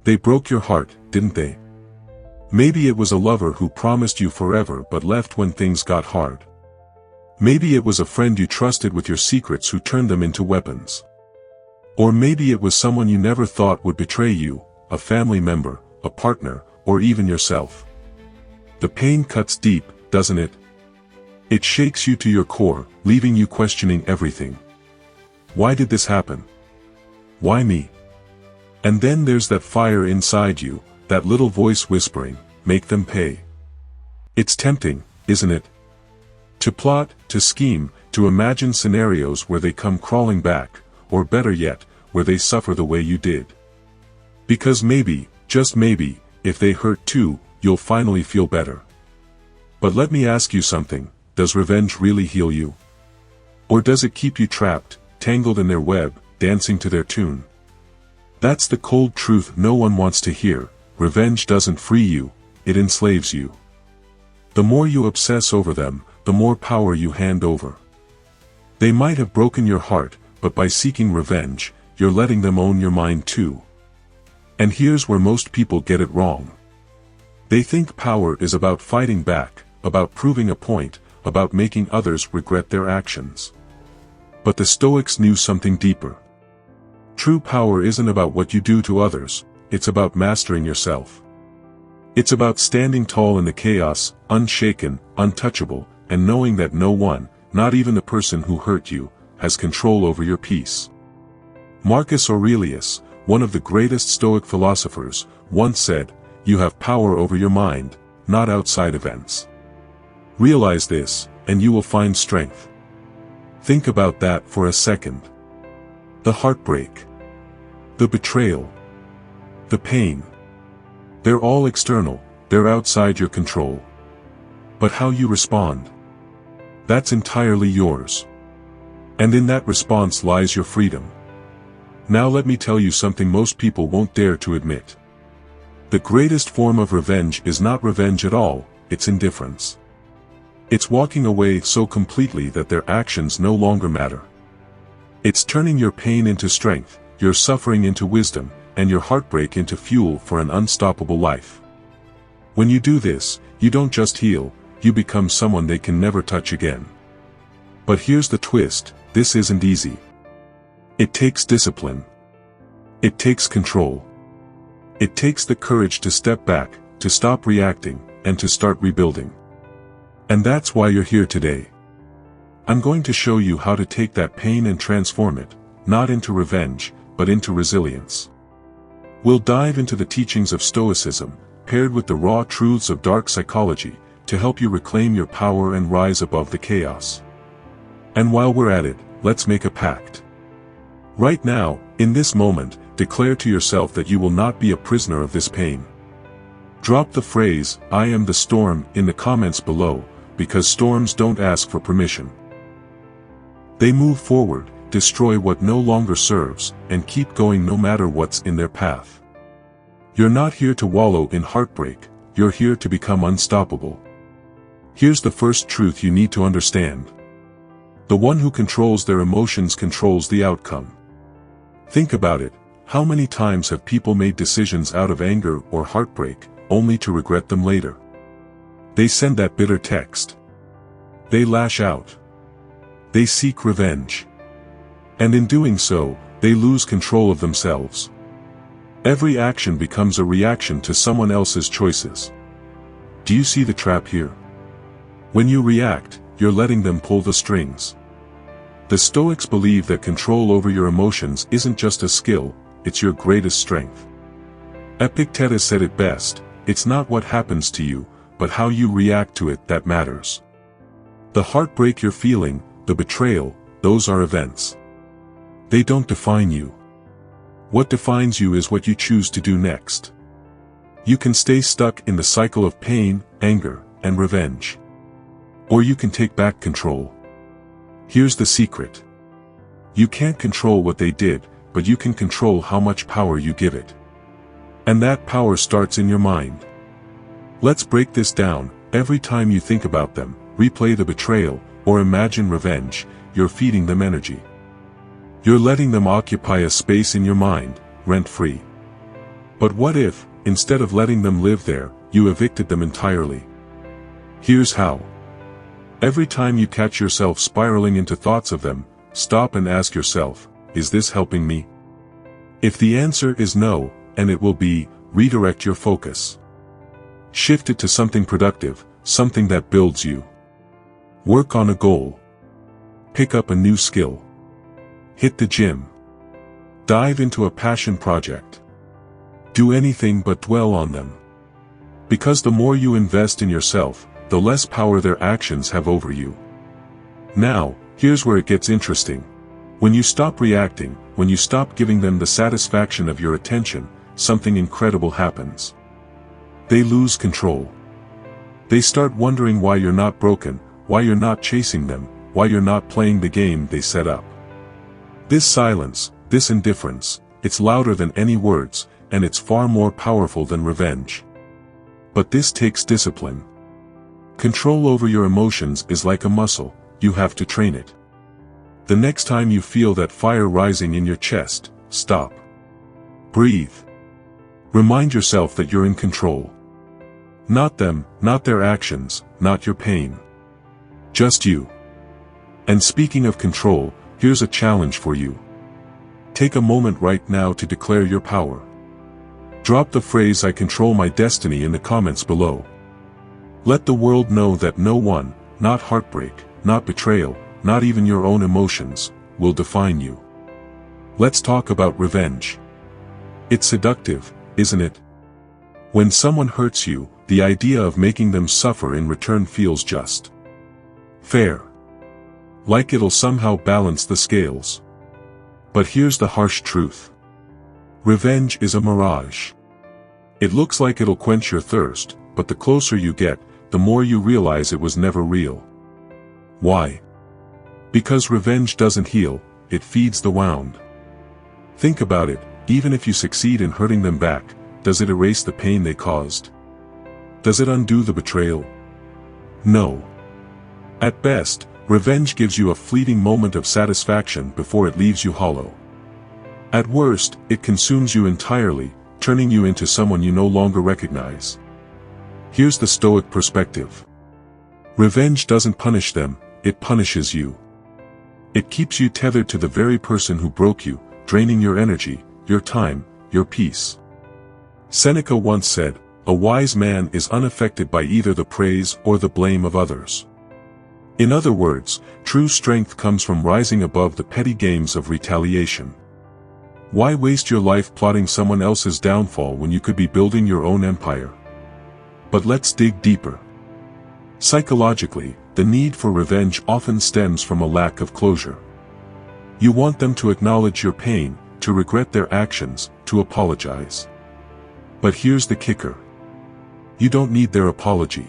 They broke your heart, didn't they? Maybe it was a lover who promised you forever but left when things got hard. Maybe it was a friend you trusted with your secrets who turned them into weapons. Or maybe it was someone you never thought would betray you, a family member, a partner, or even yourself. The pain cuts deep, doesn't it? It shakes you to your core, leaving you questioning everything. Why did this happen? Why me? And then there's that fire inside you, that little voice whispering, make them pay. It's tempting, isn't it? To plot, to scheme, to imagine scenarios where they come crawling back, or better yet, where they suffer the way you did. Because maybe, just maybe, if they hurt too, you'll finally feel better. But let me ask you something, does revenge really heal you? Or does it keep you trapped, tangled in their web, dancing to their tune? That's the cold truth no one wants to hear. Revenge doesn't free you, it enslaves you. The more you obsess over them, the more power you hand over. They might have broken your heart, but by seeking revenge, you're letting them own your mind too. And here's where most people get it wrong. They think power is about fighting back, about proving a point, about making others regret their actions. But the Stoics knew something deeper. True power isn't about what you do to others, it's about mastering yourself. It's about standing tall in the chaos, unshaken, untouchable, and knowing that no one, not even the person who hurt you, has control over your peace. Marcus Aurelius, one of the greatest Stoic philosophers, once said, "You have power over your mind, not outside events." Realize this, and you will find strength. Think about that for a second. The heartbreak. The betrayal. The pain. They're all external, they're outside your control. But how you respond? That's entirely yours. And in that response lies your freedom. Now let me tell you something most people won't dare to admit. The greatest form of revenge is not revenge at all, it's indifference. It's walking away so completely that their actions no longer matter. It's turning your pain into strength, your suffering into wisdom, and your heartbreak into fuel for an unstoppable life. When you do this, you don't just heal, you become someone they can never touch again. But here's the twist, this isn't easy. It takes discipline. It takes control. It takes the courage to step back, to stop reacting, and to start rebuilding. And that's why you're here today. I'm going to show you how to take that pain and transform it, not into revenge, but into resilience. We'll dive into the teachings of Stoicism, paired with the raw truths of dark psychology, to help you reclaim your power and rise above the chaos. And while we're at it, let's make a pact. Right now, in this moment, declare to yourself that you will not be a prisoner of this pain. Drop the phrase, "I am the storm," in the comments below, because storms don't ask for permission. They move forward, destroy what no longer serves, and keep going no matter what's in their path. You're not here to wallow in heartbreak, you're here to become unstoppable. Here's the first truth you need to understand. The one who controls their emotions controls the outcome. Think about it, how many times have people made decisions out of anger or heartbreak, only to regret them later? They send that bitter text. They lash out. They seek revenge. And in doing so, they lose control of themselves. Every action becomes a reaction to someone else's choices. Do you see the trap here? When you react, you're letting them pull the strings. The Stoics believe that control over your emotions isn't just a skill, it's your greatest strength. Epictetus said it best, it's not what happens to you, but how you react to it that matters. The heartbreak you're feeling, the betrayal, those are events. They don't define you. What defines you is what you choose to do next. You can stay stuck in the cycle of pain, anger, and revenge. Or you can take back control. Here's the secret. You can't control what they did, but you can control how much power you give it. And that power starts in your mind. Let's break this down. Every time you think about them, replay the betrayal, or imagine revenge, you're feeding them energy. You're letting them occupy a space in your mind, rent-free. But what if, instead of letting them live there, you evicted them entirely? Here's how. Every time you catch yourself spiraling into thoughts of them, stop and ask yourself, is this helping me? If the answer is no, and it will be, redirect your focus. Shift it to something productive, something that builds you. Work on a goal. Pick up a new skill. Hit the gym. Dive into a passion project. Do anything but dwell on them. Because the more you invest in yourself, the less power their actions have over you. Now, here's where it gets interesting. When you stop reacting, when you stop giving them the satisfaction of your attention, something incredible happens. They lose control. They start wondering why you're not broken, why you're not chasing them, why you're not playing the game they set up. This silence, this indifference, it's louder than any words, and it's far more powerful than revenge. But this takes discipline. Control over your emotions is like a muscle, you have to train it. The next time you feel that fire rising in your chest, stop. Breathe. Remind yourself that you're in control. Not them, not their actions, not your pain. Just you. And speaking of control, here's a challenge for you. Take a moment right now to declare your power. Drop the phrase "I control my destiny" in the comments below. Let the world know that no one, not heartbreak, not betrayal, not even your own emotions, will define you. Let's talk about revenge. It's seductive, isn't it? When someone hurts you, the idea of making them suffer in return feels just. Fair. Like it'll somehow balance the scales. But here's the harsh truth. Revenge is a mirage. It looks like it'll quench your thirst, but the closer you get, the more you realize it was never real. Why? Because revenge doesn't heal, it feeds the wound. Think about it, even if you succeed in hurting them back, does it erase the pain they caused? Does it undo the betrayal? No. At best, revenge gives you a fleeting moment of satisfaction before it leaves you hollow. At worst, it consumes you entirely, turning you into someone you no longer recognize. Here's the Stoic perspective. Revenge doesn't punish them, it punishes you. It keeps you tethered to the very person who broke you, draining your energy, your time, your peace. Seneca once said, "A wise man is unaffected by either the praise or the blame of others." In other words, true strength comes from rising above the petty games of retaliation. Why waste your life plotting someone else's downfall when you could be building your own empire? But let's dig deeper. Psychologically, the need for revenge often stems from a lack of closure. You want them to acknowledge your pain, to regret their actions, to apologize. But here's the kicker. You don't need their apology.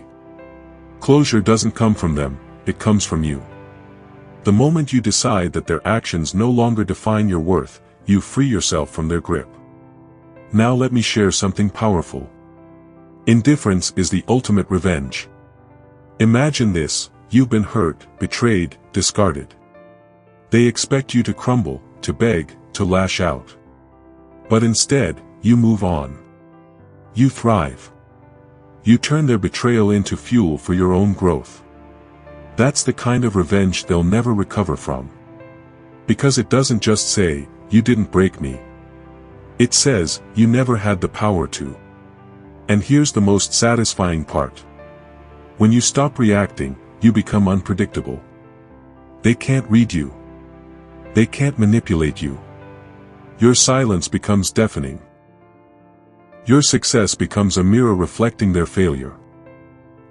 Closure doesn't come from them, it comes from you. The moment you decide that their actions no longer define your worth, you free yourself from their grip. Now let me share something powerful. Indifference is the ultimate revenge. Imagine this, you've been hurt, betrayed, discarded. They expect you to crumble, to beg, to lash out. But instead, you move on. You thrive. You turn their betrayal into fuel for your own growth. That's the kind of revenge they'll never recover from. Because it doesn't just say, "You didn't break me." It says, "You never had the power to." And here's the most satisfying part. When you stop reacting, you become unpredictable. They can't read you. They can't manipulate you. Your silence becomes deafening. Your success becomes a mirror reflecting their failure.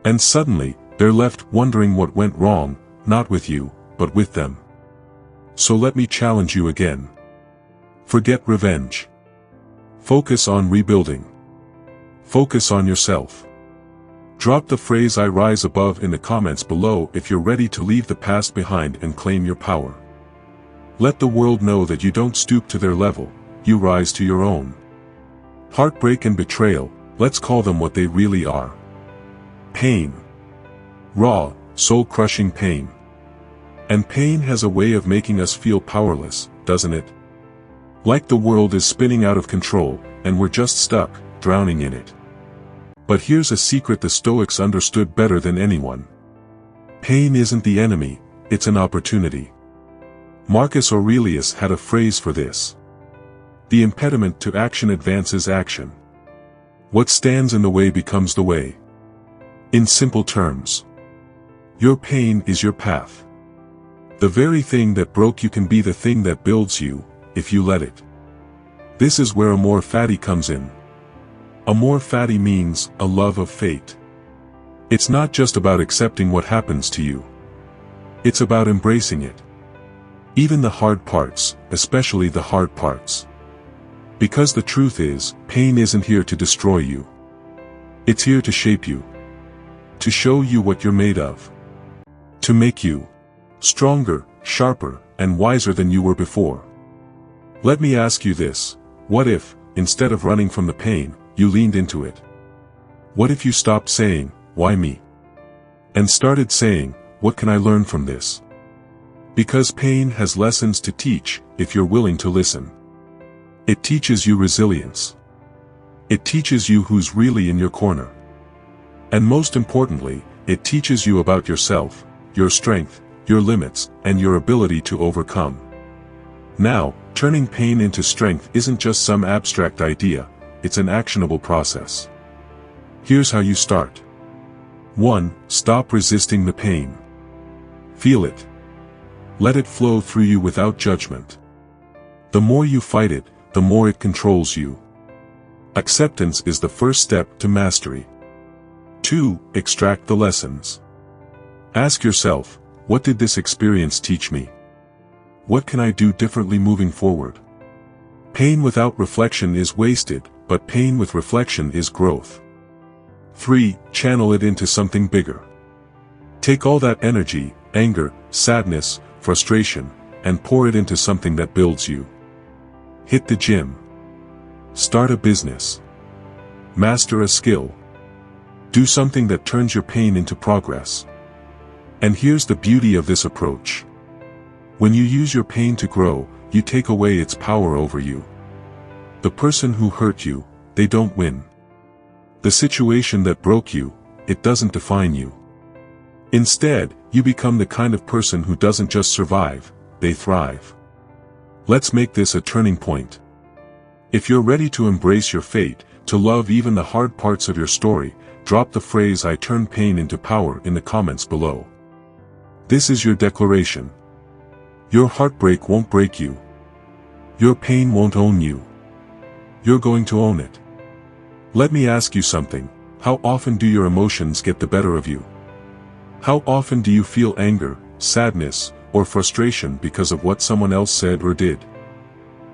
And suddenly, they're left wondering what went wrong, not with you, but with them. So let me challenge you again. Forget revenge. Focus on rebuilding. Focus on yourself. Drop the phrase "I rise above" in the comments below if you're ready to leave the past behind and claim your power. Let the world know that you don't stoop to their level, you rise to your own. Heartbreak and betrayal, let's call them what they really are. Pain. Raw, soul-crushing pain. And pain has a way of making us feel powerless, doesn't it? Like the world is spinning out of control, and we're just stuck, drowning in it. But here's a secret the Stoics understood better than anyone. Pain isn't the enemy, it's an opportunity. Marcus Aurelius had a phrase for this. The impediment to action advances action. What stands in the way becomes the way. In simple terms, your pain is your path. The very thing that broke you can be the thing that builds you, if you let it. This is where amor fati comes in. Amor fati means a love of fate. It's not just about accepting what happens to you. It's about embracing it. Even the hard parts, especially the hard parts. Because the truth is, pain isn't here to destroy you. It's here to shape you. To show you what you're made of. To make you stronger, sharper, and wiser than you were before. Let me ask you this: what if, instead of running from the pain, you leaned into it? What if you stopped saying, "Why me?" and started saying, "What can I learn from this?" Because pain has lessons to teach, if you're willing to listen. It teaches you resilience. It teaches you who's really in your corner. And most importantly, it teaches you about yourself, your strength, your limits, and your ability to overcome. Now, turning pain into strength isn't just some abstract idea, it's an actionable process. Here's how you start. 1. Stop resisting the pain. Feel it. Let it flow through you without judgment. The more you fight it, the more it controls you. Acceptance is the first step to mastery. 2. Extract the lessons. Ask yourself, what did this experience teach me? What can I do differently moving forward? Pain without reflection is wasted, but pain with reflection is growth. 3. Channel it into something bigger. Take all that energy, anger, sadness, frustration, and pour it into something that builds you. Hit the gym. Start a business. Master a skill. Do something that turns your pain into progress. And here's the beauty of this approach. When you use your pain to grow, you take away its power over you. The person who hurt you, they don't win. The situation that broke you, it doesn't define you. Instead, you become the kind of person who doesn't just survive, they thrive. Let's make this a turning point. If you're ready to embrace your fate, to love even the hard parts of your story, drop the phrase "I turn pain into power" in the comments below. This is your declaration. Your heartbreak won't break you. Your pain won't own you. You're going to own it. Let me ask you something. How often do your emotions get the better of you? How often do you feel anger, sadness, or frustration because of what someone else said or did?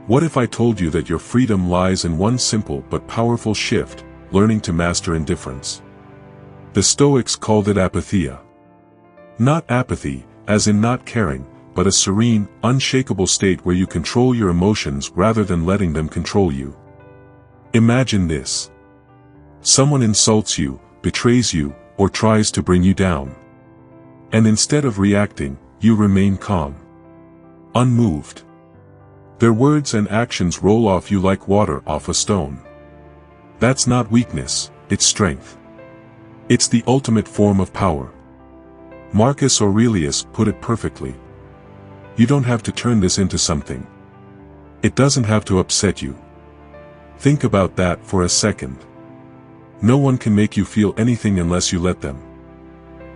What if I told you that your freedom lies in one simple but powerful shift, learning to master indifference? The Stoics called it apatheia. Not apathy, as in not caring, but a serene, unshakable state where you control your emotions rather than letting them control you. Imagine this. Someone insults you, betrays you, or tries to bring you down. And instead of reacting, you remain calm. Unmoved. Their words and actions roll off you like water off a stone. That's not weakness, it's strength. It's the ultimate form of power. Marcus Aurelius put it perfectly. You don't have to turn this into something. It doesn't have to upset you. Think about that for a second. No one can make you feel anything unless you let them.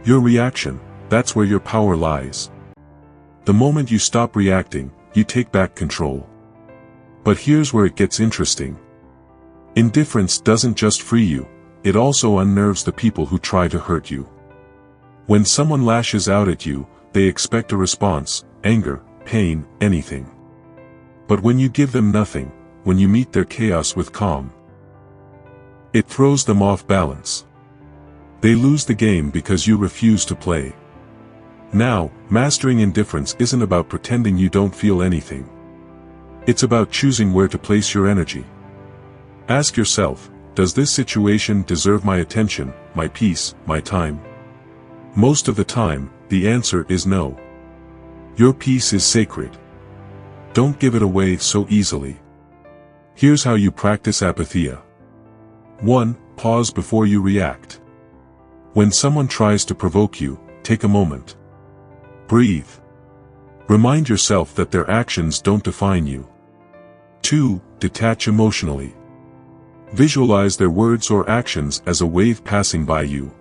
Your reaction, that's where your power lies. The moment you stop reacting, you take back control. But here's where it gets interesting. Indifference doesn't just free you, it also unnerves the people who try to hurt you. When someone lashes out at you, they expect a response, anger, pain, anything. But when you give them nothing, when you meet their chaos with calm, it throws them off balance. They lose the game because you refuse to play. Now, mastering indifference isn't about pretending you don't feel anything. It's about choosing where to place your energy. Ask yourself, does this situation deserve my attention, my peace, my time? Most of the time, the answer is no. Your peace is sacred. Don't give it away so easily. Here's how you practice apatheia. 1. Pause before you react. When someone tries to provoke you, take a moment. Breathe. Remind yourself that their actions don't define you. 2. Detach emotionally. Visualize their words or actions as a wave passing by you.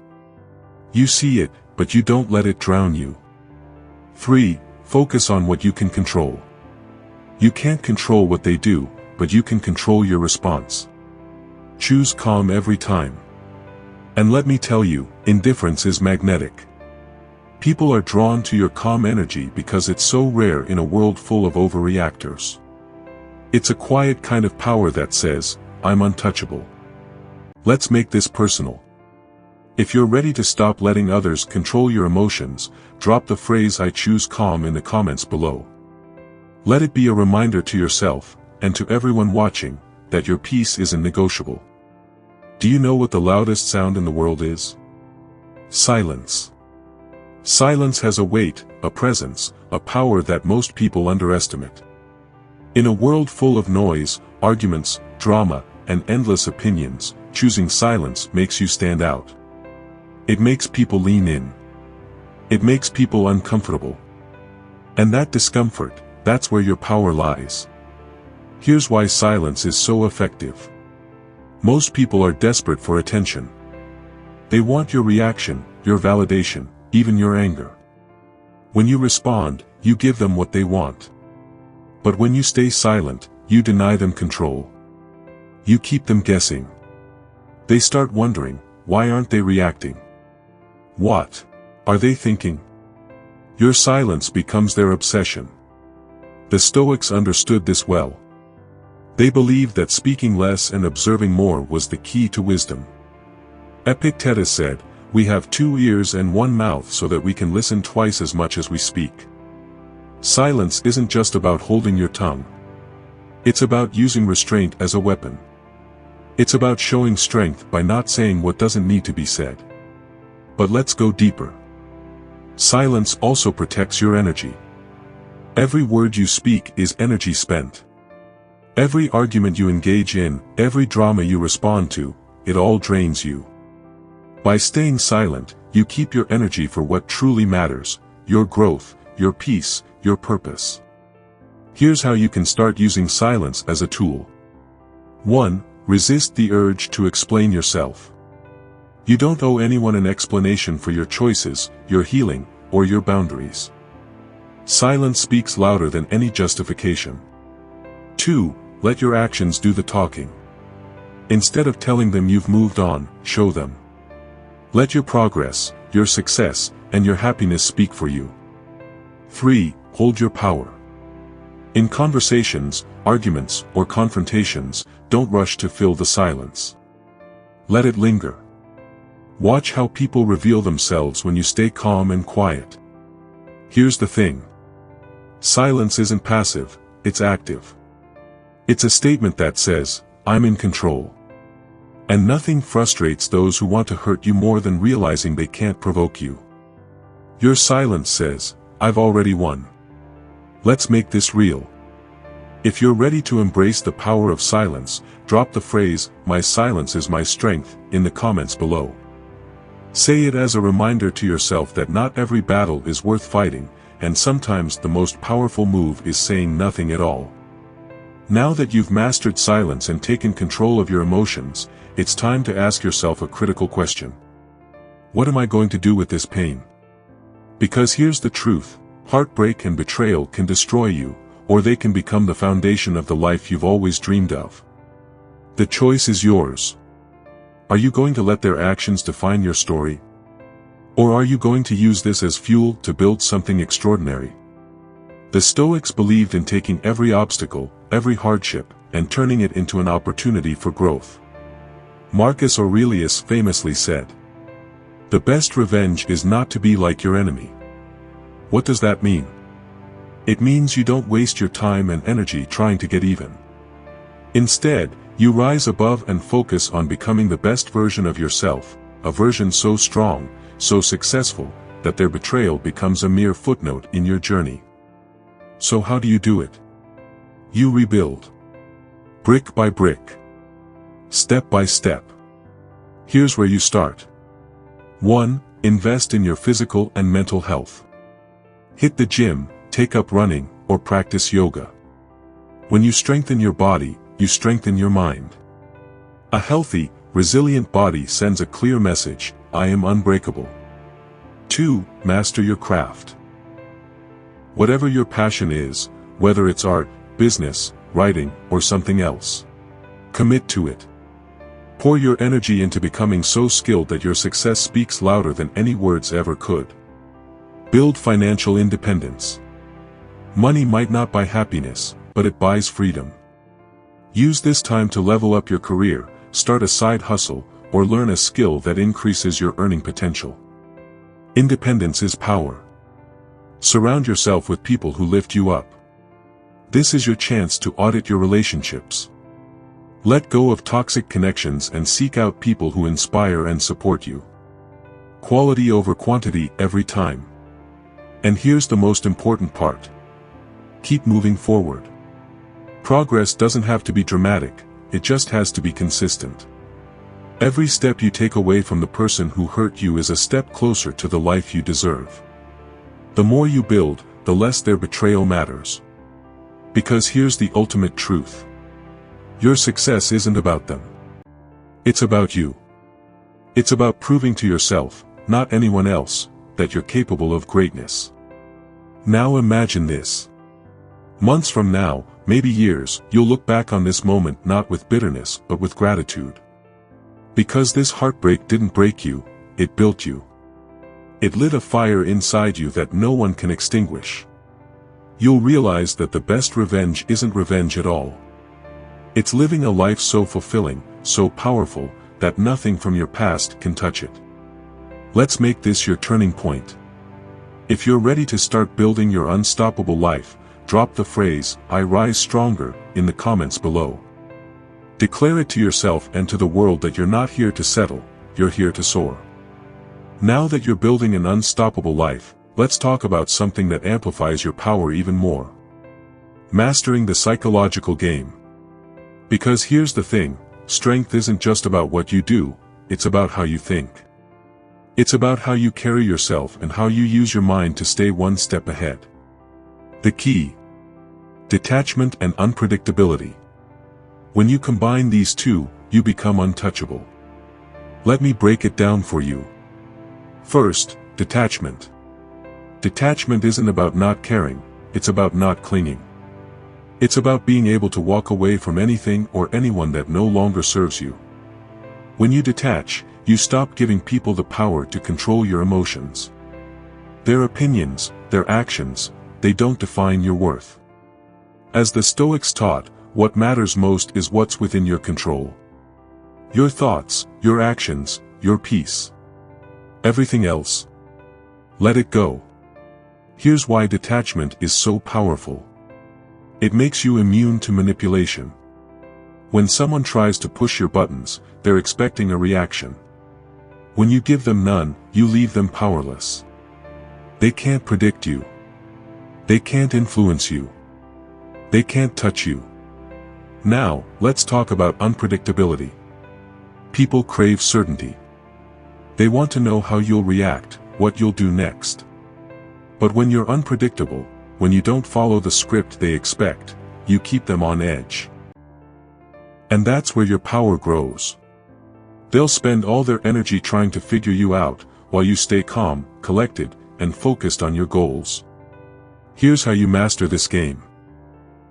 You see it, but you don't let it drown you. 3. Focus on what you can control. You can't control what they do, but you can control your response. Choose calm every time. And let me tell you, indifference is magnetic. People are drawn to your calm energy because it's so rare in a world full of overreactors. It's a quiet kind of power that says, I'm untouchable. Let's make this personal. If you're ready to stop letting others control your emotions, drop the phrase "I choose calm" in the comments below. Let it be a reminder to yourself, and to everyone watching, that your peace isn't negotiable. Do you know what the loudest sound in the world is? Silence. Silence has a weight, a presence, a power that most people underestimate. In a world full of noise, arguments, drama, and endless opinions, choosing silence makes you stand out. It makes people lean in. It makes people uncomfortable. And that discomfort, that's where your power lies. Here's why silence is so effective. Most people are desperate for attention. They want your reaction, your validation, even your anger. When you respond, you give them what they want. But when you stay silent, you deny them control. You keep them guessing. They start wondering, why aren't they reacting? What are they thinking? Your silence becomes their obsession. The Stoics understood this well. They believed that speaking less and observing more was the key to wisdom. Epictetus said, "We have 2 ears and 1 mouth so that we can listen twice as much as we speak." Silence isn't just about holding your tongue. It's about using restraint as a weapon. It's about showing strength by not saying what doesn't need to be said. But let's go deeper. Silence also protects your energy. Every word you speak is energy spent. Every argument you engage in, every drama you respond to, it all drains you. By staying silent, you keep your energy for what truly matters, your growth, your peace, your purpose. Here's how you can start using silence as a tool. 1. Resist the urge to explain yourself. You don't owe anyone an explanation for your choices, your healing, or your boundaries. Silence speaks louder than any justification. 2. Let your actions do the talking. Instead of telling them you've moved on, show them. Let your progress, your success, and your happiness speak for you. 3. Hold your power. In conversations, arguments, or confrontations, don't rush to fill the silence. Let it linger. Watch how people reveal themselves when you stay calm and quiet. Here's the thing. Silence isn't passive, it's active. It's a statement that says, I'm in control. And nothing frustrates those who want to hurt you more than realizing they can't provoke you. Your silence says, I've already won. Let's make this real. If you're ready to embrace the power of silence, drop the phrase, "My silence is my strength," in the comments below. Say it as a reminder to yourself that not every battle is worth fighting, and sometimes the most powerful move is saying nothing at all. Now that you've mastered silence and taken control of your emotions, it's time to ask yourself a critical question. What am I going to do with this pain? Because here's the truth, heartbreak and betrayal can destroy you, or they can become the foundation of the life you've always dreamed of. The choice is yours. Are you going to let their actions define your story? Or are you going to use this as fuel to build something extraordinary? The Stoics believed in taking every obstacle, every hardship, and turning it into an opportunity for growth. Marcus Aurelius famously said, "The best revenge is not to be like your enemy." What does that mean? It means you don't waste your time and energy trying to get even. Instead, you rise above and focus on becoming the best version of yourself, a version so strong, so successful, that their betrayal becomes a mere footnote in your journey. So how do you do it? You rebuild. Brick by brick. Step by step. Here's where you start. 1. Invest in your physical and mental health. Hit the gym, take up running, or practice yoga. When you strengthen your body, you strengthen your mind. A healthy, resilient body sends a clear message: I am unbreakable. 2. Master your craft. Whatever your passion is, whether it's art, business, writing, or something else, commit to it. Pour your energy into becoming so skilled that your success speaks louder than any words ever could. Build financial independence. Money might not buy happiness, but it buys freedom. Use this time to level up your career, start a side hustle, or learn a skill that increases your earning potential. Independence is power. Surround yourself with people who lift you up. This is your chance to audit your relationships. Let go of toxic connections and seek out people who inspire and support you. Quality over quantity every time. And here's the most important part. Keep moving forward. Progress doesn't have to be dramatic, it just has to be consistent. Every step you take away from the person who hurt you is a step closer to the life you deserve. The more you build, the less their betrayal matters. Because here's the ultimate truth. Your success isn't about them. It's about you. It's about proving to yourself, not anyone else, that you're capable of greatness. Now imagine this. Months from now, maybe years, you'll look back on this moment not with bitterness but with gratitude. Because this heartbreak didn't break you, it built you. It lit a fire inside you that no one can extinguish. You'll realize that the best revenge isn't revenge at all. It's living a life so fulfilling, so powerful, that nothing from your past can touch it. Let's make this your turning point. If you're ready to start building your unstoppable life, drop the phrase, "I rise stronger," in the comments below. Declare it to yourself and to the world that you're not here to settle, you're here to soar. Now that you're building an unstoppable life, let's talk about something that amplifies your power even more. Mastering the psychological game. Because here's the thing, strength isn't just about what you do, it's about how you think. It's about how you carry yourself and how you use your mind to stay one step ahead. The key: detachment and unpredictability. When you combine these two, you become untouchable. Let me break it down for you. First, detachment. Detachment isn't about not caring, it's about not clinging. It's about being able to walk away from anything or anyone that no longer serves you. When you detach, you stop giving people the power to control your emotions. Their opinions, their actions, they don't define your worth. As the Stoics taught, what matters most is what's within your control. Your thoughts, your actions, your peace. Everything else, let it go. Here's why detachment is so powerful. It makes you immune to manipulation. When someone tries to push your buttons, they're expecting a reaction. When you give them none, you leave them powerless. They can't predict you. They can't influence you. They can't touch you. Now, let's talk about unpredictability. People crave certainty. They want to know how you'll react, what you'll do next. But when you're unpredictable, when you don't follow the script they expect, you keep them on edge. And that's where your power grows. They'll spend all their energy trying to figure you out, while you stay calm, collected, and focused on your goals. Here's how you master this game.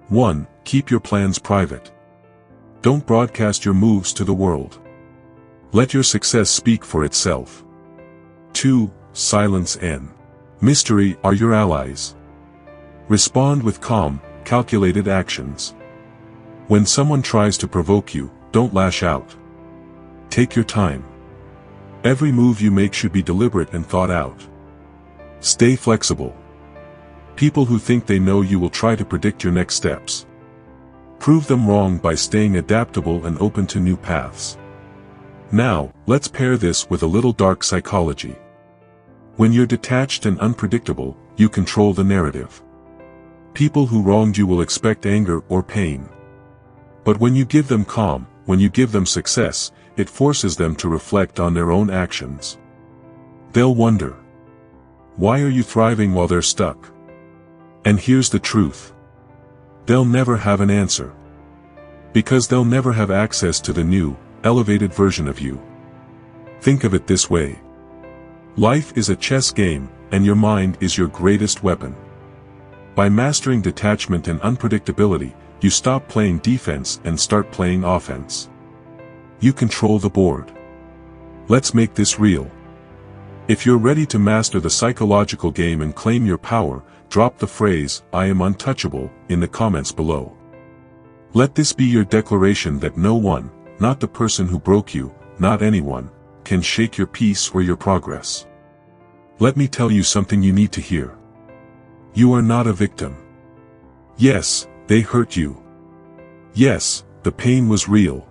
1. Keep your plans private. Don't broadcast your moves to the world. Let your success speak for itself. 2. Silence and mystery are your allies. Respond with calm, calculated actions. When someone tries to provoke you, don't lash out. Take your time. Every move you make should be deliberate and thought out. Stay flexible. People who think they know you will try to predict your next steps. Prove them wrong by staying adaptable and open to new paths. Now, let's pair this with a little dark psychology. When you're detached and unpredictable, you control the narrative. People who wronged you will expect anger or pain. But when you give them calm, when you give them success, it forces them to reflect on their own actions. They'll wonder, why are you thriving while they're stuck? And here's the truth. They'll never have an answer. Because they'll never have access to the new, elevated version of you. Think of it this way. Life is a chess game, and your mind is your greatest weapon. By mastering detachment and unpredictability, you stop playing defense and start playing offense. You control the board. Let's make this real. If you're ready to master the psychological game and claim your power, drop the phrase, "I am untouchable," in the comments below. Let this be your declaration that no one, not the person who broke you, not anyone, can shake your peace or your progress. Let me tell you something you need to hear. You are not a victim. Yes, they hurt you. Yes, the pain was real.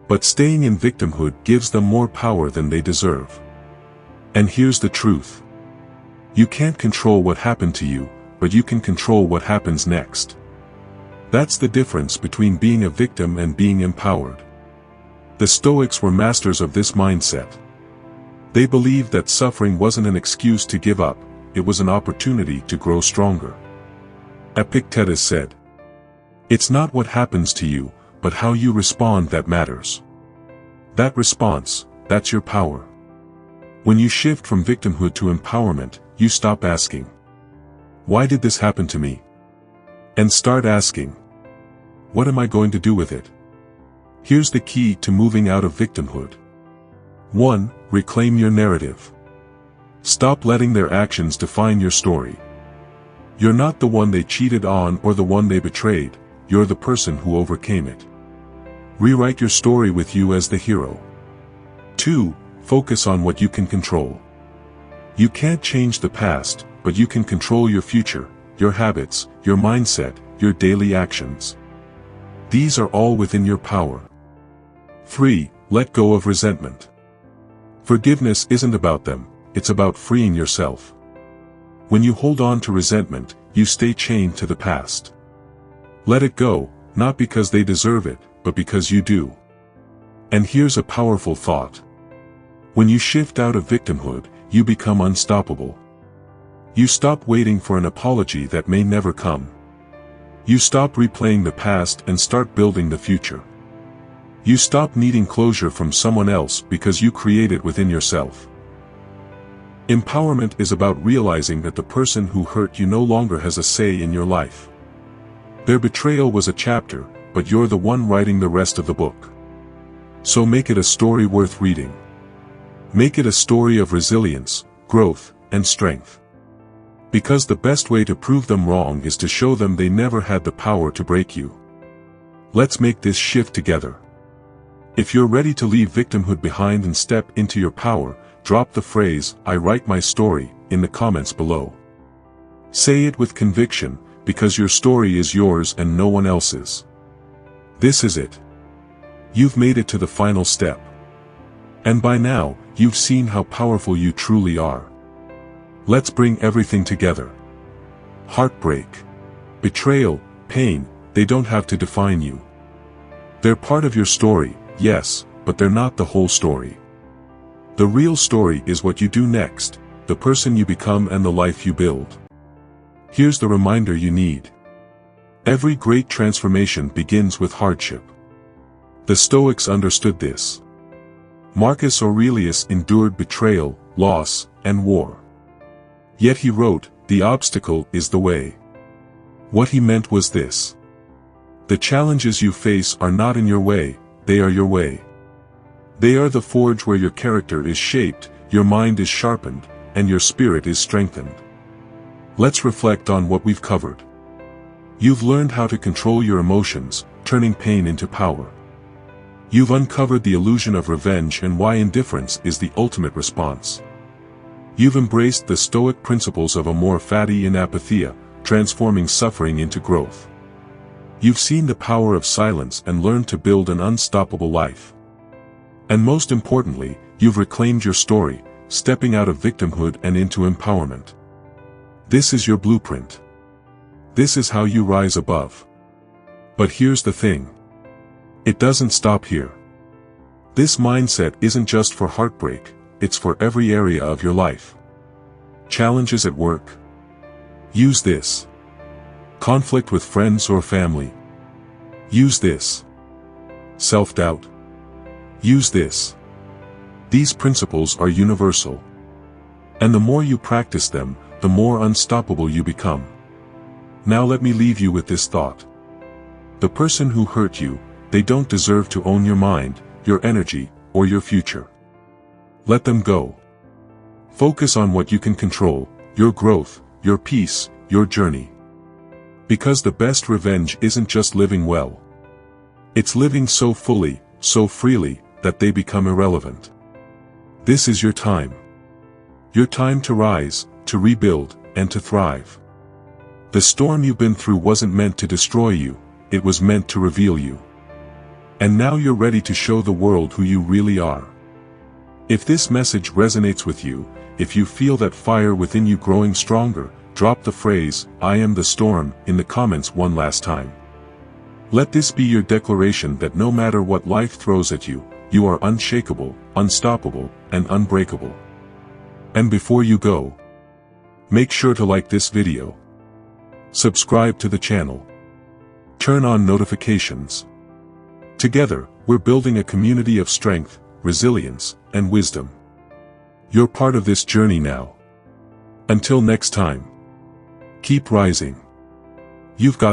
But staying in victimhood gives them more power than they deserve. And here's the truth. You can't control what happened to you, but you can control what happens next. That's the difference between being a victim and being empowered. The Stoics were masters of this mindset. They believed that suffering wasn't an excuse to give up, it was an opportunity to grow stronger. Epictetus said, "It's not what happens to you, but how you respond that matters." That response, that's your power. When you shift from victimhood to empowerment, you stop asking, "Why did this happen to me?" And start asking, "What am I going to do with it?" Here's the key to moving out of victimhood. 1. Reclaim your narrative. Stop letting their actions define your story. You're not the one they cheated on or the one they betrayed, you're the person who overcame it. Rewrite your story with you as the hero. 2. Focus on what you can control. You can't change the past, but you can control your future, your habits, your mindset, your daily actions. These are all within your power. 3. Let go of resentment. Forgiveness isn't about them, it's about freeing yourself. When you hold on to resentment, you stay chained to the past. Let it go, not because they deserve it, but because you do. And here's a powerful thought. When you shift out of victimhood, you become unstoppable. You stop waiting for an apology that may never come. You stop replaying the past and start building the future. You stop needing closure from someone else because you create it within yourself. Empowerment is about realizing that the person who hurt you no longer has a say in your life. Their betrayal was a chapter, but you're the one writing the rest of the book. So make it a story worth reading. Make it a story of resilience, growth, and strength. Because the best way to prove them wrong is to show them they never had the power to break you. Let's make this shift together. If you're ready to leave victimhood behind and step into your power, drop the phrase, "I write my story," in the comments below. Say it with conviction, because your story is yours and no one else's. This is it. You've made it to the final step. And by now, you've seen how powerful you truly are. Let's bring everything together. Heartbreak, betrayal, pain, they don't have to define you. They're part of your story, yes, but they're not the whole story. The real story is what you do next, the person you become and the life you build. Here's the reminder you need. Every great transformation begins with hardship. The Stoics understood this. Marcus Aurelius endured betrayal, loss, and war. Yet he wrote, "The obstacle is the way." What he meant was this. The challenges you face are not in your way, they are your way. They are the forge where your character is shaped, your mind is sharpened, and your spirit is strengthened. Let's reflect on what we've covered. You've learned how to control your emotions, turning pain into power. You've uncovered the illusion of revenge and why indifference is the ultimate response. You've embraced the Stoic principles of amor fati and apatheia, transforming suffering into growth. You've seen the power of silence and learned to build an unstoppable life. And most importantly, you've reclaimed your story, stepping out of victimhood and into empowerment. This is your blueprint. This is how you rise above. But here's the thing. It doesn't stop here. This mindset isn't just for heartbreak, it's for every area of your life. Challenges at work? Use this. Conflict with friends or family? Use this. Self-doubt? Use this. These principles are universal. And the more you practice them, the more unstoppable you become. Now let me leave you with this thought. The person who hurt you, they don't deserve to own your mind, your energy, or your future. Let them go. Focus on what you can control, your growth, your peace, your journey. Because the best revenge isn't just living well. It's living so fully, so freely, that they become irrelevant. This is your time. Your time to rise, to rebuild, and to thrive. The storm you've been through wasn't meant to destroy you, it was meant to reveal you. And now you're ready to show the world who you really are. If this message resonates with you, if you feel that fire within you growing stronger, drop the phrase, "I am the storm," in the comments one last time. Let this be your declaration that no matter what life throws at you, you are unshakable, unstoppable, and unbreakable. And before you go, make sure to like this video. Subscribe to the channel. Turn on notifications. Together, we're building a community of strength, resilience, and wisdom. You're part of this journey now. Until next time, keep rising. You've got